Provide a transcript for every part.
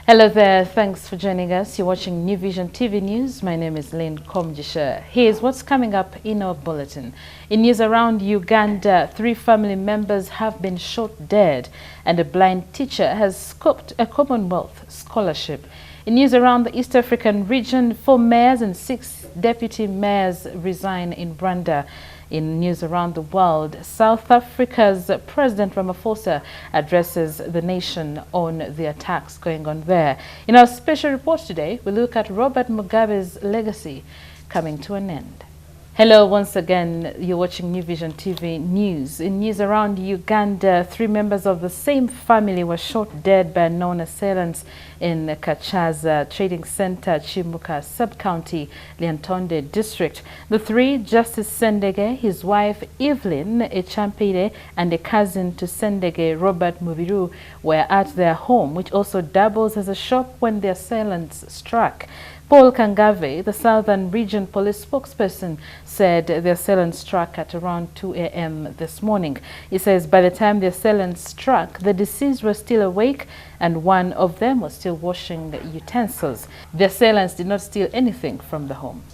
Hello there, thanks for joining us. You're watching New Vision TV News. My name is Lynn Komjisha. Here's what's coming up in our bulletin. In news around Uganda, 3 family members have been shot dead and a blind teacher has scooped a Commonwealth scholarship. In news around the East African region, 4 mayors and 6 deputy mayors resign in Rwanda. In news around the world, South Africa's President RAMAPHOSA addresses the nation on the attacks going on there. In our special report today, we look at Robert Mugabe's legacy coming to an end. Hello once again, you're watching New Vision TV News. In news around Uganda, 3 members of the same family were shot dead by unknown assailants in Kachaza Trading Center, Chimuka Sub-County, Lyantonde District. The 3, Justice Sendege, his wife Evelyn Echampire, and a cousin to Sendege, Robert Mubiru, were at their home, which also doubles as a shop when the assailants struck. Paul Kangave, the Southern Region Police spokesperson, said the assailants struck at around 2 a.m. this morning. He says by the time the assailants struck, the deceased were still awake and one of them was still washing utensils. The assailants did not steal anything from the home.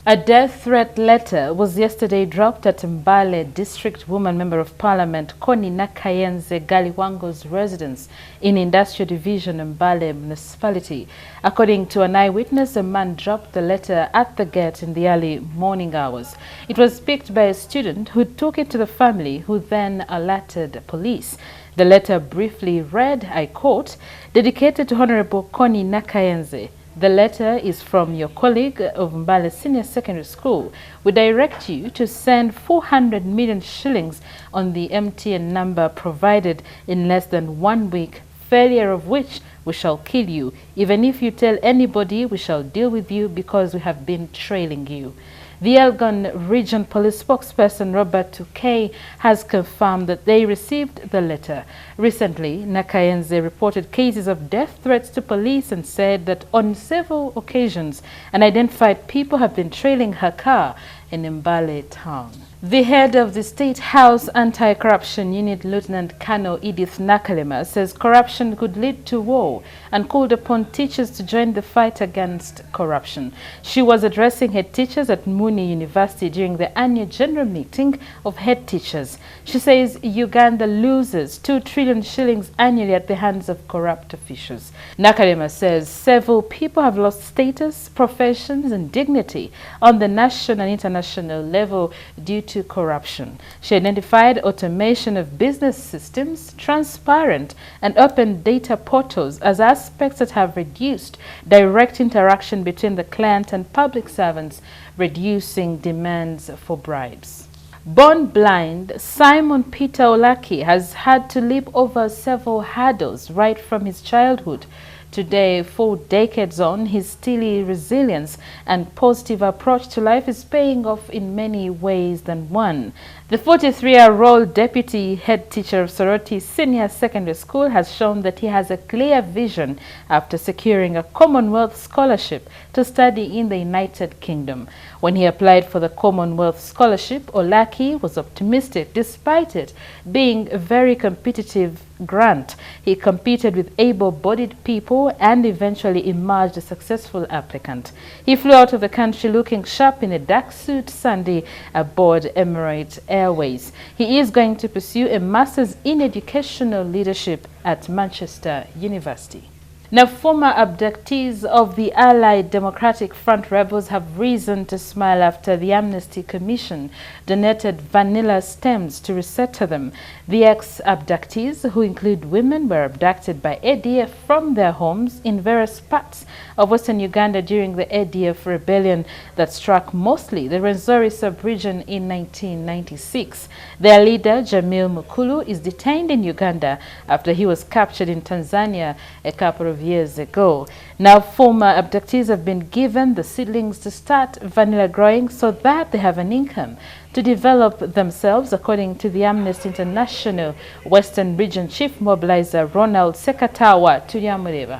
A death threat letter was yesterday dropped at Mbale District Woman Member of Parliament Connie NAKAYENZE Galiwango's residence in Industrial Division Mbale Municipality. According to an eyewitness, a man dropped the letter at the gate in the early morning hours. It was picked by a student who took it to the family, who then alerted police. The letter briefly read, I quote, "Dedicated to Honorable Connie NAKAYENZE. The letter is from your colleague of Mbale Senior Secondary School. We direct you to send 400 million shillings on the MTN number provided in less than 1 week, failure of which we shall kill you. Even if you tell anybody, we shall deal with you because we have been trailing you." The Elgon Region Police spokesperson Robert Tukey has confirmed that they received the letter. Recently, NAKAYENZE reported cases of death threats to police and said that on several occasions, unidentified people have been trailing her car in Mbale town. The head of the State House Anti-Corruption Unit, Lieutenant Colonel Edith Nakalema, says corruption could lead to war and called upon teachers to join the fight against corruption. She was addressing head teachers at Muni University during the annual general meeting of head teachers. She says Uganda loses 2 trillion shillings annually at the hands of corrupt officials. Nakalema says several people have lost status, professions and dignity on the national and international level due to corruption. She identified automation of business systems, transparent and open data portals as aspects that have reduced direct interaction between the client and public servants, reducing demands for bribes. Born blind, Simon Peter Olaki has had to leap over several hurdles right from his childhood. Today, 4 decades on, his steely resilience and positive approach to life is paying off in many ways than one. The 43-year-old deputy head teacher of Soroti Senior Secondary School has shown that he has a clear vision after securing a Commonwealth scholarship to study in the United Kingdom. When he applied for the Commonwealth scholarship, Olaki was optimistic despite it being a very competitive grant. He competed with able-bodied people and eventually emerged a successful applicant. He flew out of the country looking sharp in a dark suit Sunday aboard Emirates Airways. He is going to pursue a master's in educational leadership at Manchester University. Now, former abductees of the Allied Democratic Front rebels have reason to smile after the Amnesty Commission donated vanilla stems to resettle them. The ex-abductees, who include women, were abducted by ADF from their homes in various parts of western Uganda during the ADF rebellion that struck mostly the Rwenzori sub-region in 1996. Their leader, Jamil Mukulu, is detained in Uganda after he was captured in Tanzania a couple of years ago. Now, former abductees have been given the seedlings to start vanilla growing so that they have an income to develop themselves, according to the Amnesty International Western Region Chief Mobilizer Ronald Sekatawa Tulyamureba.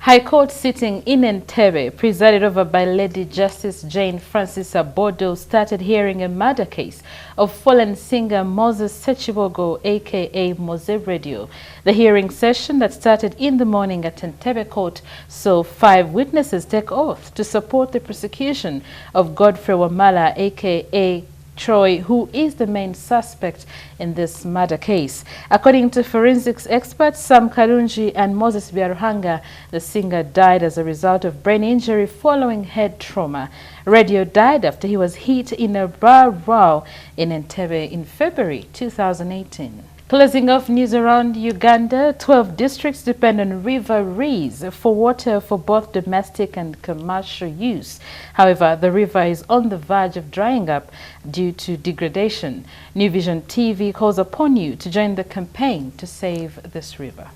High Court sitting in Entebbe, presided over by Lady Justice Jane Francis Abodo, started hearing a murder case of fallen singer Moses Sechibogo, aka Mose Radio. The hearing session that started in the morning at Entebbe Court saw 5 witnesses take oath to support the prosecution of Godfrey Wamala, aka Troy, who is the main suspect in this murder case. According to forensics experts Sam Karunji and Moses Biaruhanga, the singer died as a result of brain injury following head trauma. Radio died after he was hit in a bar row in Entebbe in February 2018. Closing off news around Uganda, 12 districts depend on River Rees for water for both domestic and commercial use. However, the river is on the verge of drying up due to degradation. New Vision TV calls upon you to join the campaign to save this river.